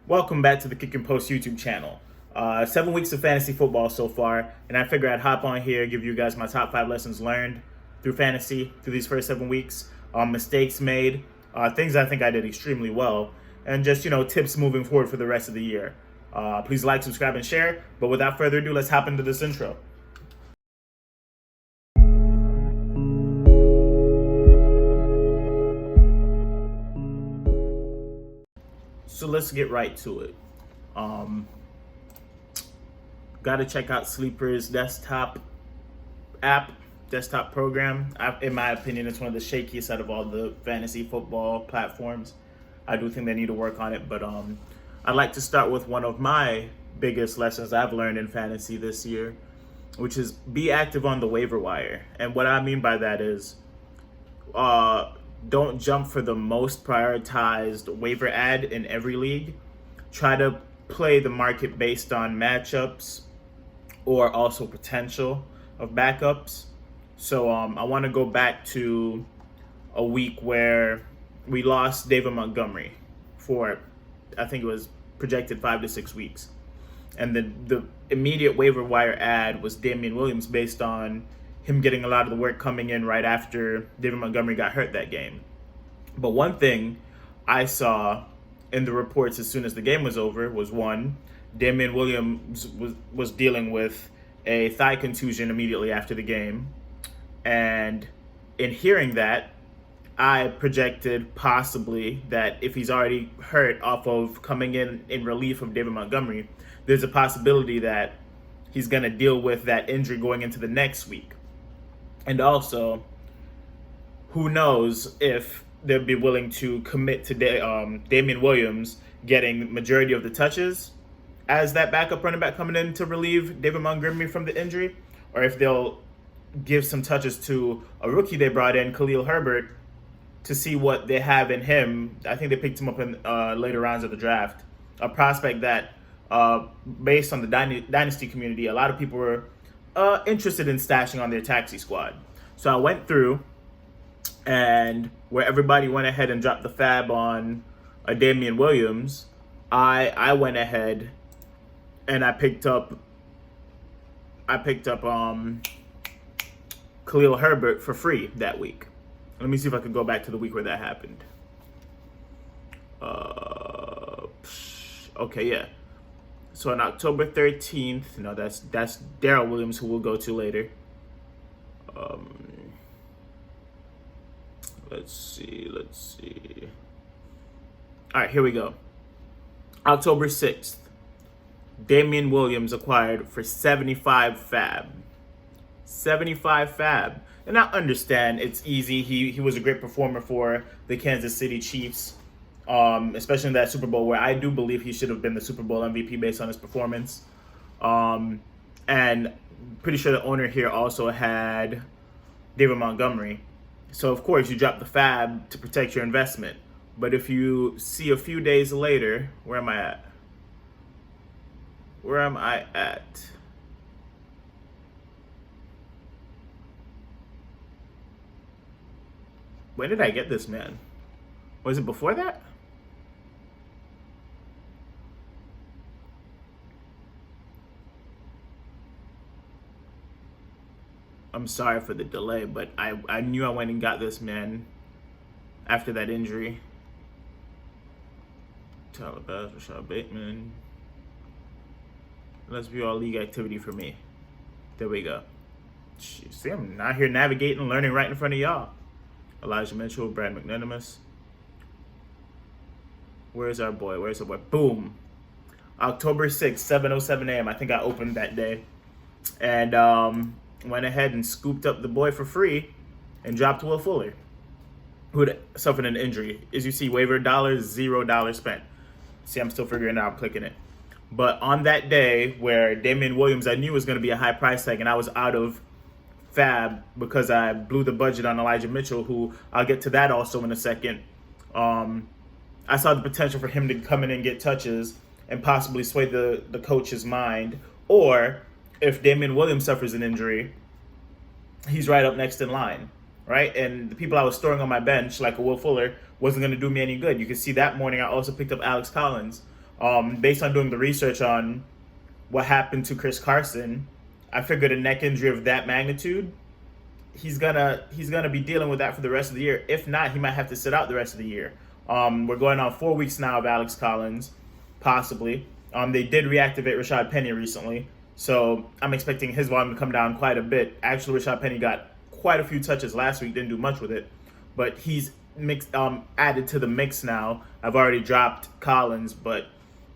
Welcome back to the Kick and Post YouTube channel. 7 weeks of fantasy football so far, and I figured I'd hop on here, give you guys my top 5 lessons learned through fantasy through these first 7 weeks, mistakes made, things I think I did extremely well, and just, tips moving forward for the rest of the year. Please like, subscribe, and share, but without further ado, let's hop into this intro. So let's get right to it. Got to check out Sleeper's desktop program. In my opinion, it's one of the shakiest out of all the fantasy football platforms. I do think they need to work on it, but I'd like to start with one of my biggest lessons I've learned in fantasy this year, which is be active on the waiver wire. And what I mean by that is don't jump for the most prioritized waiver ad in every league. Try to play the market based on matchups or also potential of backups. So I want to go back to a week where we lost David Montgomery for, I think it was projected 5 to 6 weeks. And the immediate waiver wire ad was Damian Williams based on him getting a lot of the work coming in right after David Montgomery got hurt that game. But one thing I saw in the reports as soon as the game was over was, one, Damian Williams was dealing with a thigh contusion immediately after the game. And in hearing that, I projected possibly that if he's already hurt off of coming in relief of David Montgomery, there's a possibility that he's going to deal with that injury going into the next week. And also, who knows if they'll be willing to commit to Damian Williams getting majority of the touches as that backup running back coming in to relieve David Montgomery from the injury, or if they'll give some touches to a rookie they brought in, Khalil Herbert, to see what they have in him. I think they picked him up in later rounds of the draft. A prospect that, based on the dynasty community, a lot of people were interested in stashing on their taxi squad. So I went through, and where everybody went ahead and dropped the fab on Damian Williams, I went ahead and I picked up Khalil Herbert for free that week. Let me see if I can go back to the week where that happened. Okay, yeah. So on October 13th, no, that's Darrell Williams, who we'll go to later. Let's see. All right, here we go. October 6th, Damian Williams acquired for 75 fab. 75 fab. And I understand it's easy. He was a great performer for the Kansas City Chiefs, especially in that Super Bowl where I do believe he should have been the Super Bowl MVP based on his performance. And pretty sure the owner here also had David Montgomery. So, of course, you drop the fab to protect your investment. But if you see a few days later, where am I at? When did I get this man? Was it before that? I'm sorry for the delay, but I knew I went and got this man after that injury. Tyler Bass, Rashad Bateman. Let's view all league activity for me. There we go. Jeez, see, I'm out here navigating, learning right in front of y'all. Elijah Mitchell, Brad McNenimus. Where's our boy? Boom. October 6th, 7:07 a.m. I think I opened that day. And went ahead and scooped up the boy for free and dropped Will Fuller, who had suffered an injury. As you see, waiver dollars, $0 spent. See, I'm still figuring it out, I'm clicking it. But on that day where Damian Williams, I knew was going to be a high price tag, and I was out of fab because I blew the budget on Elijah Mitchell, who I'll get to that also in a second. I saw the potential for him to come in and get touches and possibly sway the coach's mind. Or if Damian Williams suffers an injury, he's right up next in line, right? And the people I was storing on my bench, like a Will Fuller, wasn't going to do me any good. You can see that morning I also picked up Alex Collins. Based on doing the research on what happened to Chris Carson, I figured a neck injury of that magnitude, he's gonna be dealing with that for the rest of the year. If not, he might have to sit out the rest of the year. We're going on 4 weeks now of Alex Collins, possibly. They did reactivate Rashad Penny recently, so I'm expecting his volume to come down quite a bit. Actually, Rashad Penny got quite a few touches last week, didn't do much with it, but he's added to the mix now. I've already dropped Collins, but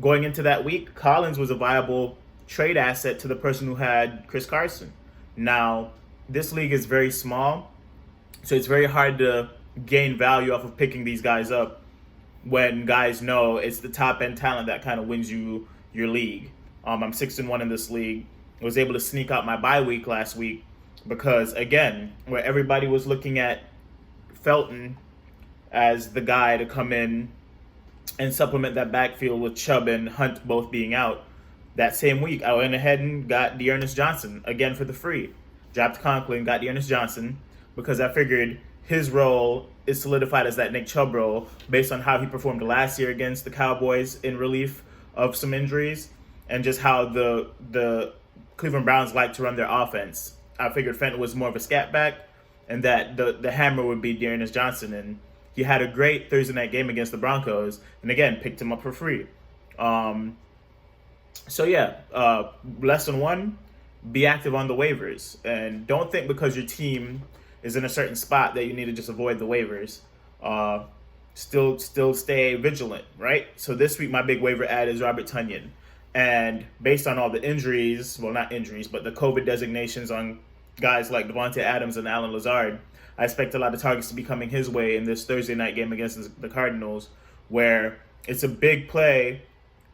going into that week, Collins was a viable trade asset to the person who had Chris Carson. Now, this league is very small, so it's very hard to gain value off of picking these guys up when guys know it's the top end talent that kind of wins you your league. I'm 6-1 in this league. I was able to sneak out my bye week last week because, again, where everybody was looking at Felton as the guy to come in and supplement that backfield with Chubb and Hunt both being out, that same week I went ahead and got Dearness Johnson again for the free. Dropped Conklin, got Dearness Johnson because I figured his role is solidified as that Nick Chubb role based on how he performed last year against the Cowboys in relief of some injuries and just how the Cleveland Browns like to run their offense. I figured Fenton was more of a scat back and that the hammer would be Dearness Johnson. And he had a great Thursday night game against the Broncos and, again, picked him up for free. Lesson one, be active on the waivers. And don't think because your team is in a certain spot that you need to just avoid the waivers. Still stay vigilant, right? So this week my big waiver ad is Robert Tonyan. And based on all the injuries, well, not injuries, but the COVID designations on guys like Devontae Adams and Alan Lazard, I expect a lot of targets to be coming his way in this Thursday night game against the Cardinals, where it's a big play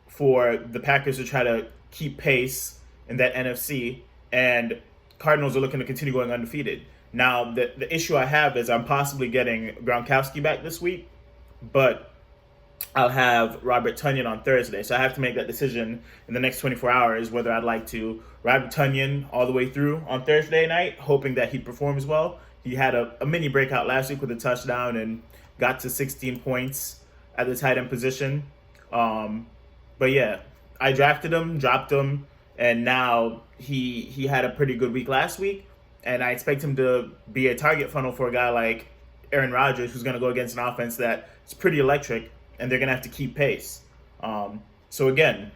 for the Packers to try to keep pace in that NFC, and Cardinals are looking to continue going undefeated. Now, the issue I have is I'm possibly getting Gronkowski back this week, but I'll have Robert Tonyan on Thursday. So I have to make that decision in the next 24 hours whether I'd like to ride Tonyan all the way through on Thursday night, hoping that he performs well. He had a mini breakout last week with a touchdown and got to 16 points at the tight end position. But yeah, I drafted him, dropped him, and now he had a pretty good week last week. And I expect him to be a target funnel for a guy like Aaron Rodgers, who's going to go against an offense that's pretty electric, and they're going to have to keep pace. So again,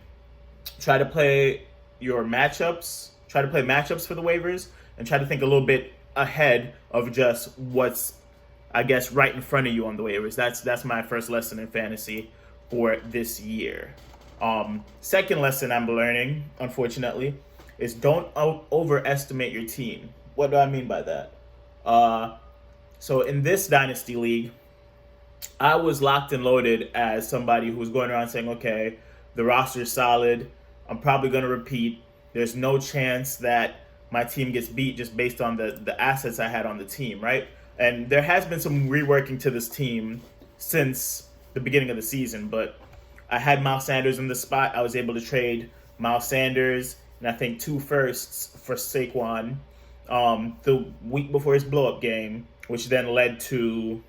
try to play your matchups. Try to play matchups for the waivers, and try to think a little bit ahead of just what's, I guess, right in front of you on the waivers. That's my first lesson in fantasy for this year. Second lesson I'm learning, unfortunately, is don't overestimate your team. What do I mean by that? So in this Dynasty League, I was locked and loaded as somebody who was going around saying, okay, the roster is solid. I'm probably going to repeat. There's no chance that my team gets beat just based on the assets I had on the team, right? And there has been some reworking to this team since the beginning of the season, but I had Miles Sanders in the spot. I was able to trade Miles Sanders and I think 2 firsts for Saquon the week before his blow-up game, which then led to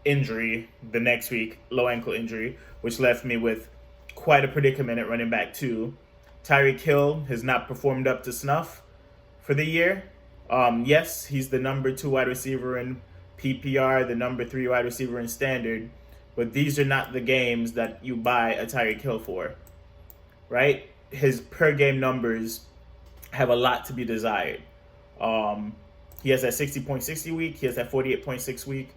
injury the next week, low ankle injury, which left me with quite a predicament at running back 2. Tyreek Hill has not performed up to snuff for the year. Yes, he's the number 2 wide receiver in PPR, the number 3 wide receiver in standard, but these are not the games that you buy a Tyreek Hill for, right? His per game numbers have a lot to be desired. He has that 60.60 week. He has that 48.6 week.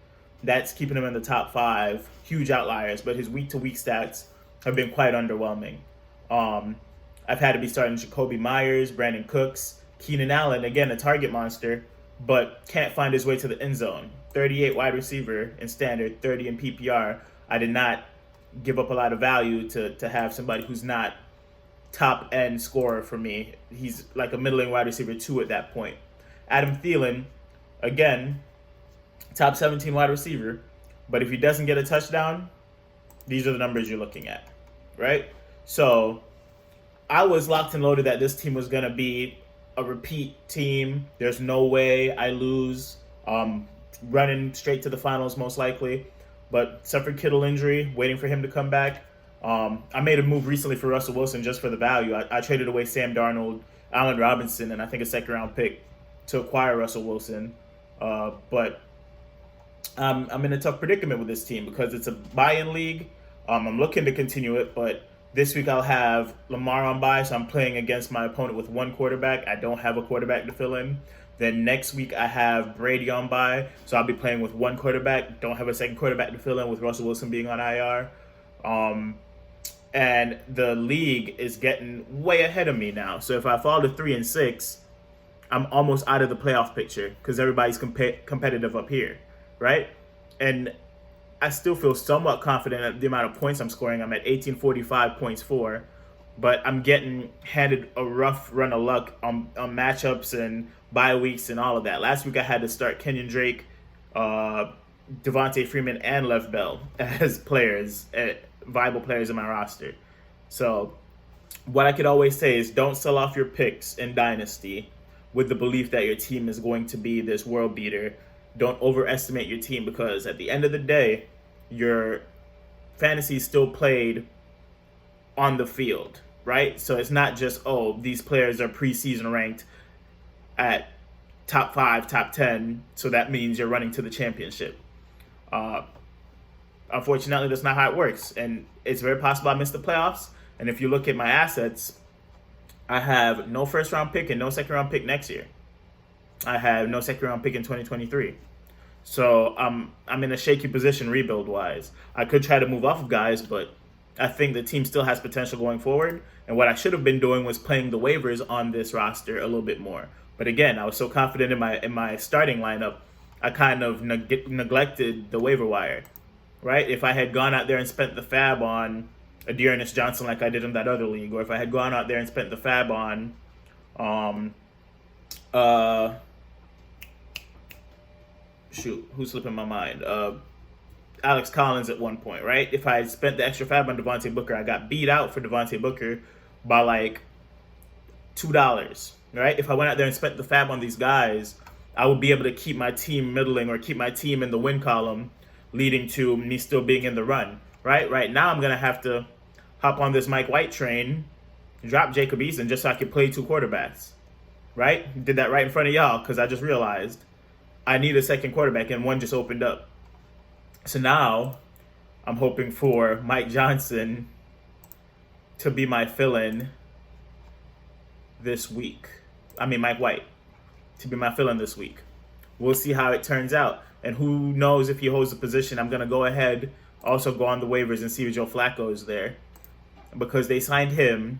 That's keeping him in the top 5. Huge outliers, but his week-to-week stats have been quite underwhelming. I've had to be starting Jacoby Myers, Brandon Cooks, Keenan Allen, again, a target monster, but can't find his way to the end zone. 38 wide receiver in standard, 30 in PPR. I did not give up a lot of value to have somebody who's not top-end scorer for me. He's like a middling wide receiver 2 at that point. Adam Thielen, again, top 17 wide receiver, but if he doesn't get a touchdown, these are the numbers you're looking at, right? So I was locked and loaded that this team was going to be a repeat team. There's no way I lose, running straight to the finals most likely, but suffered Kittle injury, waiting for him to come back. I made a move recently for Russell Wilson just for the value. I traded away Sam Darnold, Allen Robinson, and I think a second round pick to acquire Russell Wilson. But I'm in a tough predicament with this team because it's a buy-in league. I'm looking to continue it, but this week I'll have Lamar on bye, so I'm playing against my opponent with one quarterback. I don't have a quarterback to fill in. Then next week I have Brady on bye, so I'll be playing with one quarterback. Don't have a second quarterback to fill in with Russell Wilson being on IR. And the league is getting way ahead of me now. So if I fall to 3-6, I'm almost out of the playoff picture because everybody's competitive up here, right? And I still feel somewhat confident at the amount of points I'm scoring. I'm at 1845 points for, but I'm getting handed a rough run of luck on matchups and bye weeks and all of that. Last week I had to start Kenyon Drake, Devontae Freeman, and Lev Bell as players, viable players in my roster. So what I could always say is don't sell off your picks in Dynasty with the belief that your team is going to be this world beater. Don't overestimate your team because at the end of the day, your fantasy is still played on the field, right? So it's not just, oh, these players are preseason ranked at top 5, top 10, so that means you're running to the championship. Unfortunately, that's not how it works. And it's very possible I missed the playoffs. And if you look at my assets, I have no first round pick and no second round pick next year. I have no second round pick in 2023. So I'm in a shaky position rebuild wise. I could try to move off of guys, but I think the team still has potential going forward. And what I should have been doing was playing the waivers on this roster a little bit more. But again, I was so confident in my starting lineup, I kind of neglected the waiver wire, right? If I had gone out there and spent the fab on a Dearness Johnson like I did in that other league, or if I had gone out there and spent the fab on who's slipping my mind? Alex Collins at one point, right? If I had spent the extra fab on Devontae Booker, I got beat out for Devontae Booker by like $2, right? If I went out there and spent the fab on these guys, I would be able to keep my team middling or keep my team in the win column, leading to me still being in the run, right? Right now, I'm going to have to hop on this Mike White train, drop Jacob Eason just so I could play two quarterbacks, right? Did that right in front of y'all because I just realized I need a second quarterback and one just opened up. So now I'm hoping for Mike Johnson to be my fill-in this week. Mike White to be my fill-in this week. We'll see how it turns out. And who knows if he holds the position. I'm going to go ahead, also go on the waivers and see if Joe Flacco is there. Because they signed him,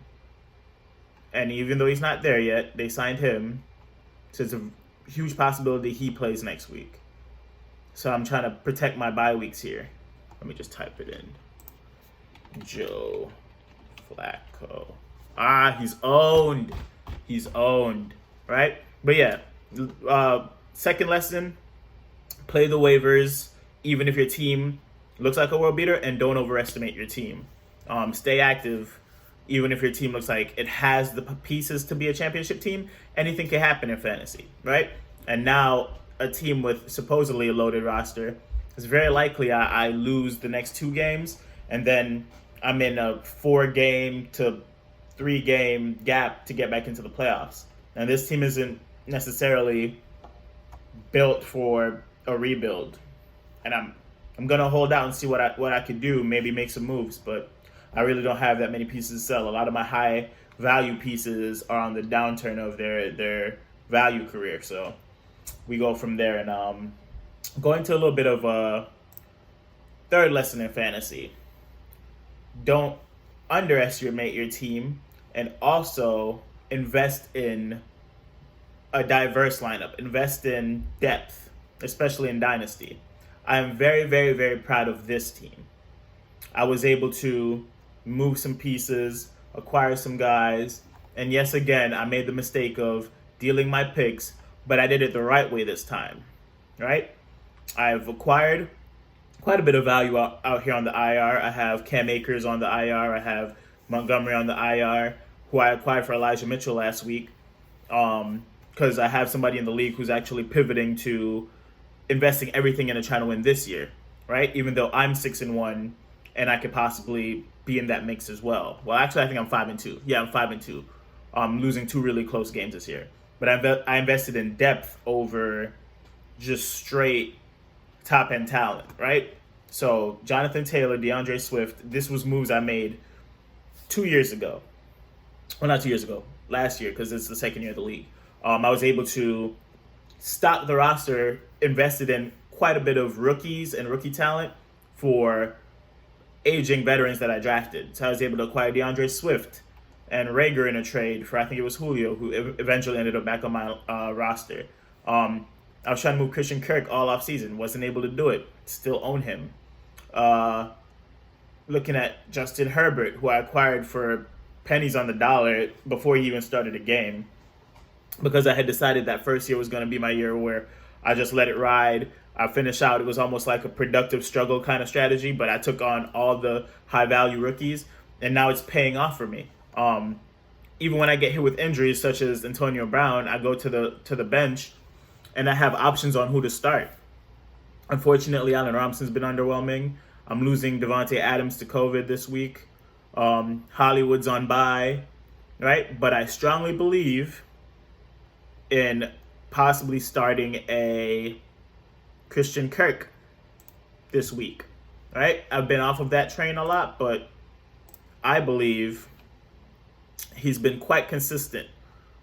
and even though he's not there yet, they signed him. So it's a huge possibility he plays next week. So I'm trying to protect my bye weeks here. Let me just type it in. Joe Flacco. He's owned. He's owned, right? But yeah, second lesson, play the waivers, even if your team looks like a world beater, and don't overestimate your team. Stay active, even if your team looks like it has the pieces to be a championship team. Anything can happen in fantasy, right? And now a team with supposedly a loaded roster, it's very likely I lose the next 2 games, and then I'm in a 4-game to 3-game gap to get back into the playoffs. And this team isn't necessarily built for a rebuild, and I'm gonna hold out and see what I could do. Maybe make some moves, but I really don't have that many pieces to sell. A lot of my high value pieces are on the downturn of their value career. So we go from there, and go into a little bit of a third lesson in fantasy. Don't underestimate your team, and also invest in a diverse lineup. Invest in depth, especially in Dynasty. I am very, very, very proud of this team. I was able to move some pieces, acquire some guys, and yes, again, I made the mistake of dealing my picks, but I did it the right way this time, right? I've acquired quite a bit of value out here on the IR. I have Cam Akers on the IR. I have Montgomery on the IR, who I acquired for Elijah Mitchell last week, because I have somebody in the league who's actually pivoting to investing everything into trying to win this year, right? Even though I'm 6-1 and I could possibly be in that mix as well. Well, actually, I think I'm 5-2. Yeah, I'm 5-2. Losing 2 really close games this year, but I invested in depth over just straight top end talent, right? So Jonathan Taylor, DeAndre Swift, this was moves I made 2 years ago. Well, not 2 years ago, last year, because it's the second year of the league. I was able to stock the roster, invested in quite a bit of rookies and rookie talent for aging veterans that I drafted. So I was able to acquire DeAndre Swift and Rager in a trade for, I think it was Julio, who eventually ended up back on my roster. I was trying to move Christian Kirk all off season, wasn't able to do it. Still own him. Looking at Justin Herbert, who I acquired for pennies on the dollar before he even started a game, because I had decided that first year was going to be my year where I just let it ride. I finished out. It was almost like a productive struggle kind of strategy, but I took on all the high value rookies, and now it's paying off for me. Even when I get hit with injuries such as Antonio Brown, I go to the bench, and I have options on who to start. Unfortunately, Allen Robinson's been underwhelming. I'm losing Devontae Adams to COVID this week. Hollywood's on bye, right? But I strongly believe in possibly starting a Christian Kirk this week, right? I've been off of that train a lot, but I believe he's been quite consistent,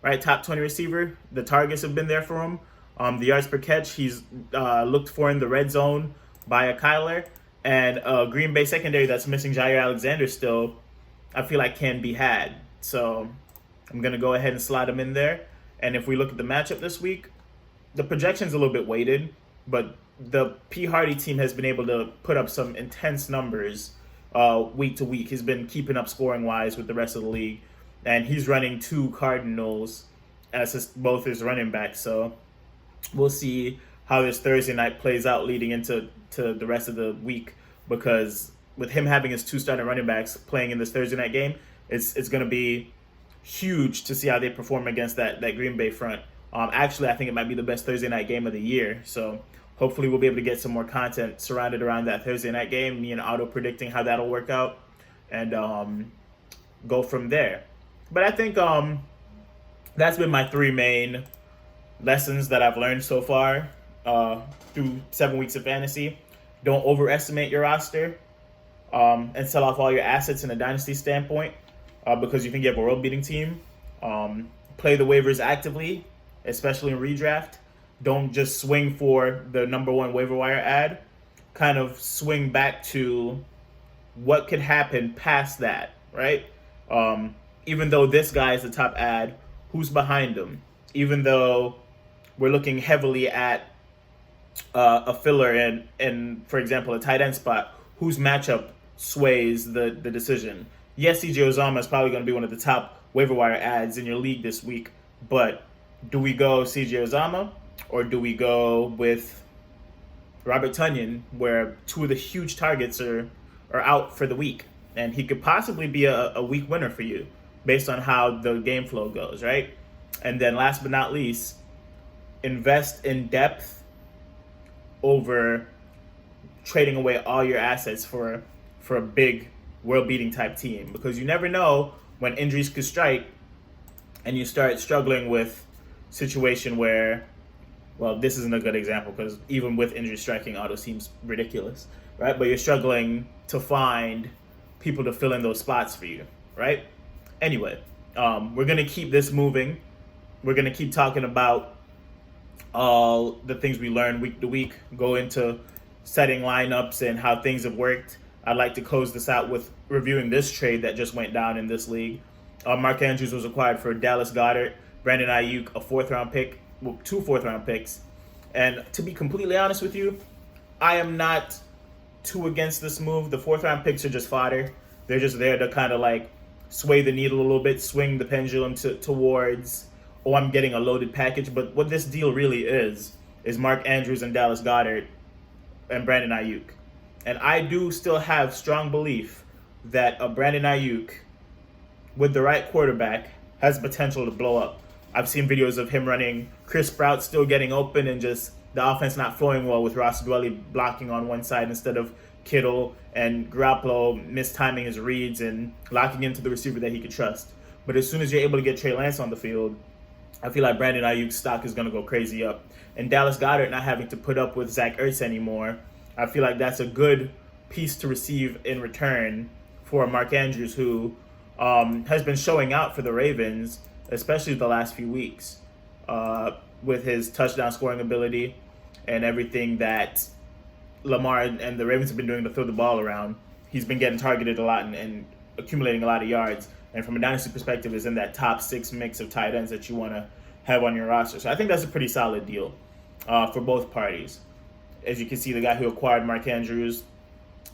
right? Top 20 receiver. The targets have been there for him. The yards per catch he's looked for in the red zone by a Kyler. And Green Bay secondary that's missing Jair Alexander still, I feel like can be had. So I'm going to go ahead and slide him in there. And if we look at the matchup this week, the projection's a little bit weighted, but the P. Hardy team has been able to put up some intense numbers week to week. He's been keeping up scoring-wise with the rest of the league. And he's running 2 Cardinals as both his running backs. So we'll see how this Thursday night plays out leading into the rest of the week, because with him having his 2 starting running backs playing in this Thursday night game, it's going to be huge to see how they perform against that Green Bay front. Actually, I think it might be the best Thursday night game of the year. So hopefully we'll be able to get some more content surrounded around that Thursday night game, me and Otto predicting how that'll work out, and go from there. But I think that's been my 3 main lessons that I've learned so far through 7 weeks of fantasy. Don't overestimate your roster and sell off all your assets in a dynasty standpoint because you think you have a world-beating team. Play the waivers actively, especially in redraft. Don't just swing for the number 1 waiver wire ad. Kind of swing back to what could happen past that, right? Even though this guy is the top ad, who's behind him? Even though we're looking heavily at a filler and, for example, a tight end spot, whose matchup sways the decision? Yes, CJ Uzomah is probably going to be one of the top waiver wire ads in your league this week, but do we go CJ Uzomah or do we go with Robert Tonyan, where 2 of the huge targets are out for the week, and he could possibly be a week winner for you based on how the game flow goes, right? And then last but not least, invest in depth over trading away all your assets for a big world-beating type team, because you never know when injuries could strike and you start struggling with situation where, well, this isn't a good example because even with injury striking, Otto seems ridiculous, right? But you're struggling to find people to fill in those spots for you, right? Anyway, we're going to keep this moving. We're going to keep talking about all the things we learn week to week, go into setting lineups and how things have worked. I'd like to close this out with reviewing this trade that just went down in this league. Mark Andrews was acquired for Dallas Goedert, Brandon Ayuk, a 4th-round pick, well, 2 4th-round picks. And to be completely honest with you, I am not too against this move. The 4th-round picks are just fodder. They're just there to kind of like sway the needle a little bit, swing the pendulum towards, oh, I'm getting a loaded package. But what this deal really is Mark Andrews and Dallas Goedert and Brandon Ayuk. And I do still have strong belief that a Brandon Ayuk with the right quarterback has potential to blow up. I've seen videos of him running Chris Sprout still getting open and just the offense not flowing well with Ross Dwelly blocking on one side instead of Kittle and Garoppolo mistiming his reads and locking into the receiver that he could trust. But as soon as you're able to get Trey Lance on the field, I feel like Brandon Ayuk's stock is going to go crazy up. And Dallas Goedert not having to put up with Zach Ertz anymore, I feel like that's a good piece to receive in return for Mark Andrews, who has been showing out for the Ravens, especially the last few weeks, with his touchdown scoring ability and everything that Lamar and the Ravens have been doing to throw the ball around. He's been getting targeted a lot and accumulating a lot of yards. And from a dynasty perspective, is in that top 6 mix of tight ends that you want to have on your roster. So I think that's a pretty solid deal for both parties. As you can see, the guy who acquired Mark Andrews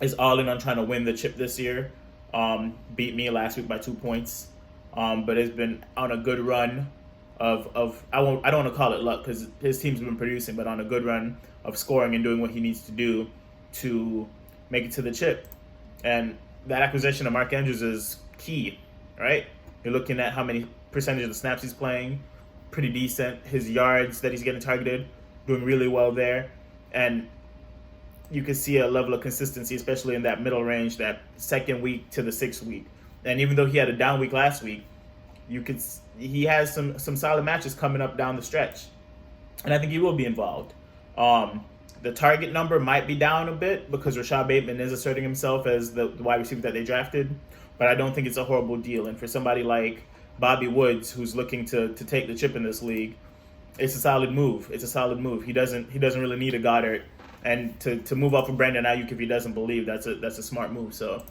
is all in on trying to win the chip this year. Beat me last week by 2 points, but has been on a good run of I don't want to call it luck because his team's been producing, but on a good run of scoring and doing what he needs to do to make it to the chip. And that acquisition of Mark Andrews is key, right? You're looking at how many percentage of the snaps he's playing, pretty decent. His yards that he's getting targeted, doing really well there. And you can see a level of consistency, especially in that middle range, that second week to the 6th week. And even though he had a down week last week, he has some solid matches coming up down the stretch. And I think he will be involved. The target number might be down a bit because Rashad Bateman is asserting himself as the wide receiver that they drafted, but I don't think it's a horrible deal. And for somebody like Bobby Woods, who's looking to take the chip in this league, it's a solid move. It's a solid move. He doesn't really need a Goddard, and to move off of Brandon Ayuk if he doesn't believe, that's a smart move. So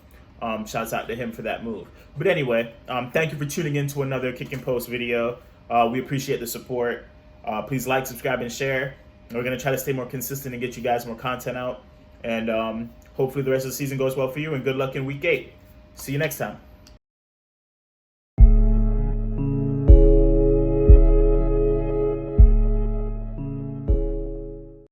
shouts out to him for that move. But anyway, thank you for tuning in to another Kick and Post video. We appreciate the support. Please like, subscribe, and share. We're going to try to stay more consistent and get you guys more content out. And hopefully the rest of the season goes well for you. And good luck in Week 8. See you next time.